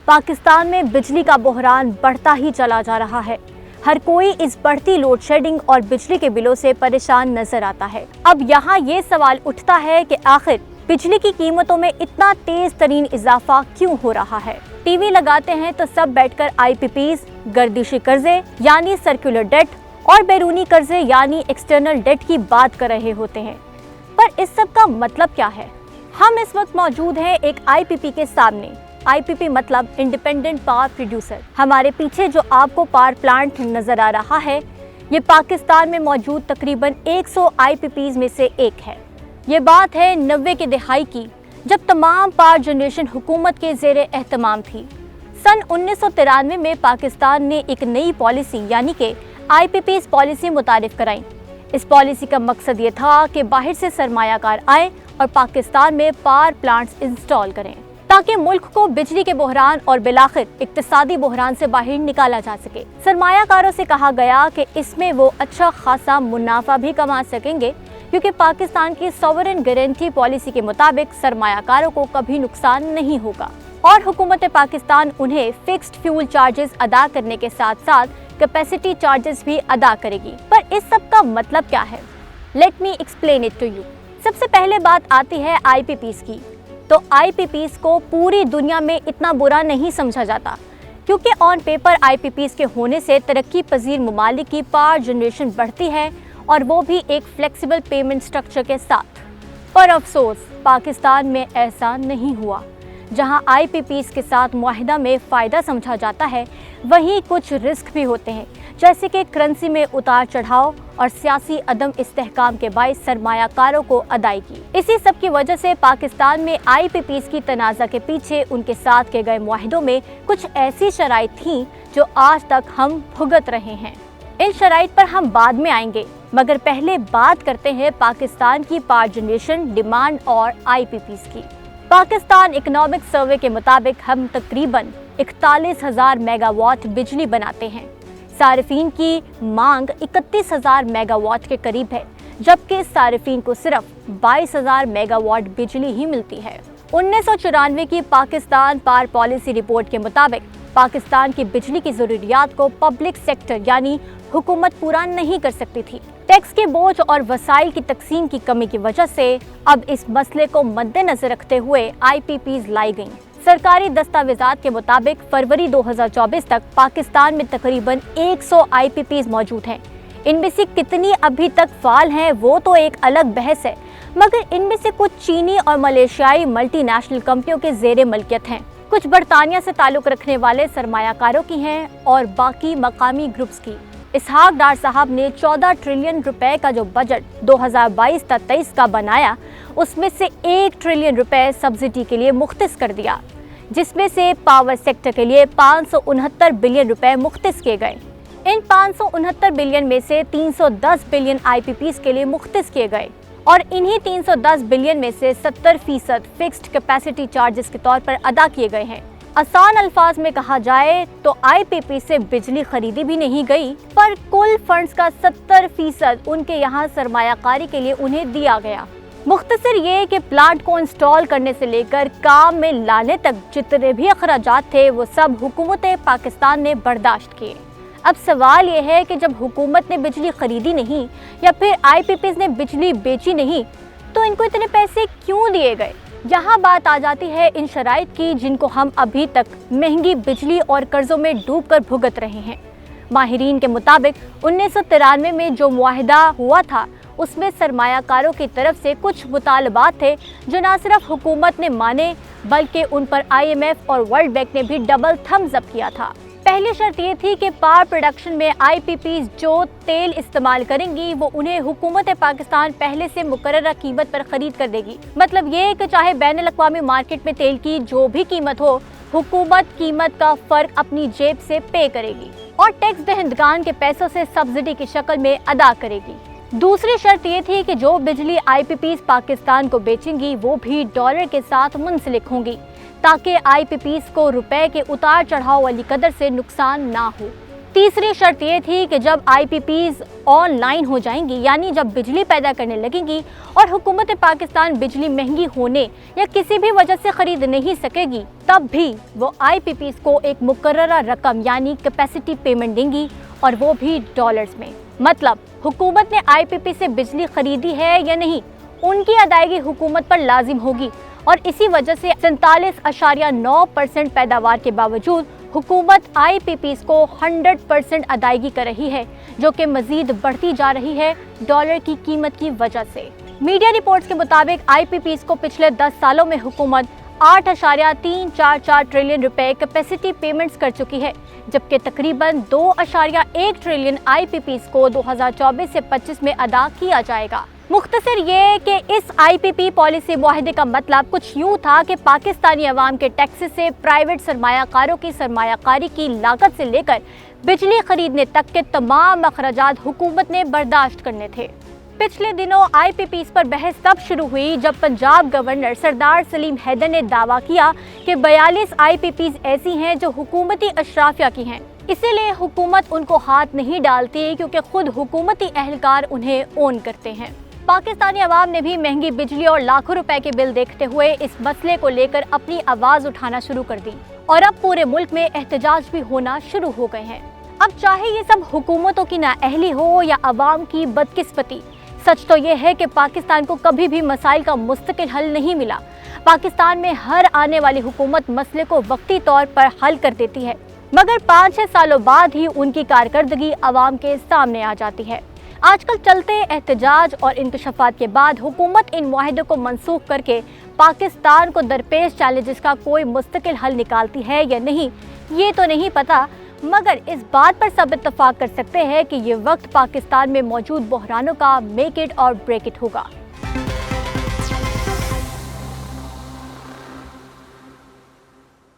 पाकिस्तान में बिजली का बहरान बढ़ता ही चला जा रहा है। हर कोई इस बढ़ती लोड शेडिंग और बिजली के बिलों से परेशान नजर आता है। अब यहाँ ये सवाल उठता है कि आखिर बिजली की कीमतों में इतना तेज तरीन इजाफा क्यों हो रहा है। टीवी लगाते हैं तो सब बैठकर IPPs, गर्दिशी कर्जे यानी सर्कुलर डेट और बैरूनी कर्जे यानी एक्सटर्नल डेट की बात कर रहे होते हैं, पर इस सब का मतलब क्या है। हम इस वक्त मौजूद हैं एक IPP के सामने। IPP मतलब इंडिपेंडेंट पावर प्रोड्यूसर। हमारे पीछे जो आपको पावर प्लांट नजर आ रहा है, ये पाकिस्तान में मौजूद तकरीबन 100 IPPs में से एक है। ये बात है 90 की दहाई की, जब तमाम पावर जनरेशन हुकूमत के ज़ेरे एहतमाम थी। सन 1993 में पाकिस्तान ने एक नई पॉलिसी यानी कि IPPs पॉलिसी मुतारिफ कराई। इस पॉलिसी का मकसद ये था कि बाहर से सरमायाकार आए और पाकिस्तान में पावर प्लांट्स इंस्टॉल करें, ताकि मुल्क को बिजली के बहरान और बिलाखिर इक्तिसादी बहरान से बाहर निकाला जा सके। सरमायाकारों से कहा गया कि इसमें वो अच्छा खासा मुनाफा भी कमा सकेंगे, क्योंकि पाकिस्तान की सॉवरेन गारंटी पॉलिसी के मुताबिक सरमायाकारों को कभी नुकसान नहीं होगा और हुकूमत पाकिस्तान उन्हें फिक्स्ड फ्यूल चार्जेस अदा करने के साथ साथ कैपेसिटी चार्जेस भी अदा करेगी। पर इस सब का मतलब क्या है? Let me explain it to you. सबसे पहले बात आती है IPPs की। तो IPPs को पूरी दुनिया में इतना बुरा नहीं समझा जाता, क्योंकि ऑन पेपर IPPs के होने से तरक्की पजीर ममालिक की पावर जनरेशन बढ़ती है, और वो भी एक फ्लेक्सिबल पेमेंट स्ट्रक्चर के साथ। पर अफसोस पाकिस्तान में ऐसा नहीं हुआ। जहां IPPs के साथ मुआहिदा में फ़ायदा समझा जाता है, वहीं कुछ रिस्क भी होते हैं, जैसे कि करेंसी में उतार चढ़ाव और सियासी अदम इस्तेहकाम के बाइस सरमायाकारों को अदायगी। इसी सब की वजह से पाकिस्तान में IPPs की तनाज़ा के पीछे उनके साथ के गए मुआहिदों में कुछ ऐसी शराइत थीं जो आज तक हम भुगत रहे हैं। इन शराइत पर हम बाद में आएंगे, मगर पहले बात करते हैं पाकिस्तान की पावर जनरेशन डिमांड और IPPs की। पाकिस्तान इकोनॉमिक सर्वे के मुताबिक हम तकरीबन 41,000 मेगावाट बिजली बनाते हैं। सारिफीन की मांग 31,000 मेगावाट के करीब है, जबकि सारिफीन को सिर्फ 22,000 मेगावाट बिजली ही मिलती है। 1994 की पाकिस्तान पावर पॉलिसी रिपोर्ट के मुताबिक पाकिस्तान की बिजली की ज़रूरियात को पब्लिक सेक्टर यानी हुकूमत पूरा नहीं कर सकती थी। टैक्स के बोझ और वसाइल की तकसीम की कमी की वजह से अब इस मसले को मद्देनजर रखते हुए IPPs लाई गईं। सरकारी दस्तावेजात के मुताबिक फरवरी 2024 तक पाकिस्तान में तकरीबन 100 IPPs मौजूद हैं। इनमें से कितनी अभी तक फाल हैं वो तो एक अलग बहस है, मगर इनमें से कुछ चीनी और मलेशियाई मल्टीनेशनल कंपनियों के ज़ेरे मलकियत हैं, कुछ बरतानिया से ताल्लुक़ रखने वाले सरमायाकारों की हैं और बाकी मकामी ग्रुप्स की। इसहाक डार साहब ने 14 ट्रिलियन रुपए का जो बजट 2022-23 का बनाया, उसमें से 1 ट्रिलियन रुपए सब्सिडी के लिए मुख्तस कर दिया, जिसमें से पावर सेक्टर के लिए 569 बिलियन रुपए मुख्तस किए गए। इन 569 बिलियन में से 310 बिलियन IPPs के लिए मुख्तस किए गए, और इन्हीं 310 बिलियन में से 70% फिक्स्ड कैपेसिटी चार्जेस के तौर पर अदा किए गए हैं। आसान अल्फाज में कहा जाए तो IPP से बिजली खरीदी भी नहीं गई, पर कुल फंड्स का 70% उनके यहाँ सरमायाकारी के लिए उन्हें दिया गया। मुख्तसर ये कि प्लांट को इंस्टॉल करने से लेकर काम में लाने तक जितने भी अखराजात थे वो सब हुकूमत पाकिस्तान ने बर्दाश्त किए। अब सवाल ये है कि जब हुकूमत ने बिजली खरीदी नहीं या फिर IPPs ने बिजली बेची नहीं, तो इनको इतने पैसे क्यों दिए गए। यहाँ बात आ जाती है इन शराइत की जिनको हम अभी तक महंगी बिजली और कर्जों में डूबकर भुगत रहे हैं। माहिरीन के मुताबिक 1993 में जो मुआहिदा हुआ था, उसमें सरमायाकारों की तरफ से कुछ मुतालबात थे जो न सिर्फ हुकूमत ने माने, बल्कि उन पर IMF और वर्ल्ड बैंक ने भी डबल थम्स अप किया था। पहली शर्त ये थी कि पावर प्रोडक्शन में IPPs जो तेल इस्तेमाल करेंगी वो उन्हें हुकूमत पाकिस्तान पहले से मुकर्ररा कीमत पर खरीद कर देगी। मतलब ये कि चाहे बैनुल अक़वामी मार्केट में तेल की जो भी कीमत हो, हुकूमत कीमत का फ़र्क अपनी जेब से पे करेगी और टैक्स दहंदगान के पैसों से सब्सिडी की शक्ल में अदा करेगी। दूसरी शर्त ये थी कि जो बिजली IPPs पाकिस्तान को बेचेंगी वो भी डॉलर के साथ मुंसलिक होंगी, ताकि IPPs को रुपए के उतार चढ़ाव वाली कदर से नुकसान ना हो। तीसरी शर्त ये थी कि जब IPPs ऑनलाइन हो जाएंगी, यानी जब बिजली पैदा करने लगेंगी और हुकूमत पाकिस्तान बिजली महंगी होने या किसी भी वजह से खरीद नहीं सकेगी, तब भी वो IPPs को एक मुकर्ररा रकम यानी कैपेसिटी पेमेंट देंगी, और वो भी डॉलर्स में। मतलब हुकूमत ने IPP से बिजली खरीदी है या नहीं, उनकी अदायगी हुकूमत पर लाजिम होगी। और इसी वजह से 47.9% पैदावार के बावजूद हुकूमत IPPs को 100% अदायगी कर रही है, जो कि मजीद बढ़ती जा रही है डॉलर की कीमत की वजह से। मीडिया रिपोर्ट्स के मुताबिक IPPs को पिछले 10 सालों में हुकूमत 8.344 ट्रिलियन रुपए कैपेसिटी पेमेंट्स कर चुकी है, जबकि तकरीबन 2.1 ट्रिलियन IPPs को 2024 से 25 में अदा किया जाएगा। मुख्तसर ये कि इस IPP पॉलिसी मुआहदे का मतलब कुछ यूँ था कि पाकिस्तानी अवाम के टैक्सेस से प्राइवेट सरमायाकारों की सरमायाकारी की लागत से लेकर बिजली खरीदने तक के तमाम अखराजात हुकूमत ने बर्दाश्त करने थे। पिछले दिनों IPPs पर बहस तब शुरू हुई जब पंजाब गवर्नर सरदार सलीम हैदर ने दावा किया कि 42 IPPs ऐसी हैं जो हुकूमती अशराफिया की हैं, इसीलिए हुकूमत उनको हाथ नहीं डालती क्योंकि खुद हुकूमती अहलकार उन्हें ओन करते हैं। पाकिस्तानी अवाम ने भी महंगी बिजली और लाखों रुपए के बिल देखते हुए इस मसले को लेकर अपनी आवाज उठाना शुरू कर दी, और अब पूरे मुल्क में एहतजाज भी होना शुरू हो गए हैं। अब चाहे ये सब हुकूमतों की नाअहली हो या अवाम की बदकिस्मती, सच तो ये है कि पाकिस्तान को कभी भी मसाइल का मुस्तकिल हल नहीं मिला। पाकिस्तान में हर आने वाली हुकूमत मसले को वक्ती तौर पर हल कर देती है, मगर 5-6 सालों बाद ही उनकी कारकर्दगी अवाम के सामने आ जाती है। आजकल चलते एहतजाज और इंकशाफात के बाद हुकूमत इन मुआहदों को मनसूख करके पाकिस्तान को दरपेश चैलेंजेस का कोई मुस्तकिल हल निकालती है या नहीं, ये तो नहीं पता, मगर इस बात पर सब इत्तफाक कर सकते हैं कि ये वक्त पाकिस्तान में मौजूद बहरानों का मेक इट और ब्रेक इट होगा।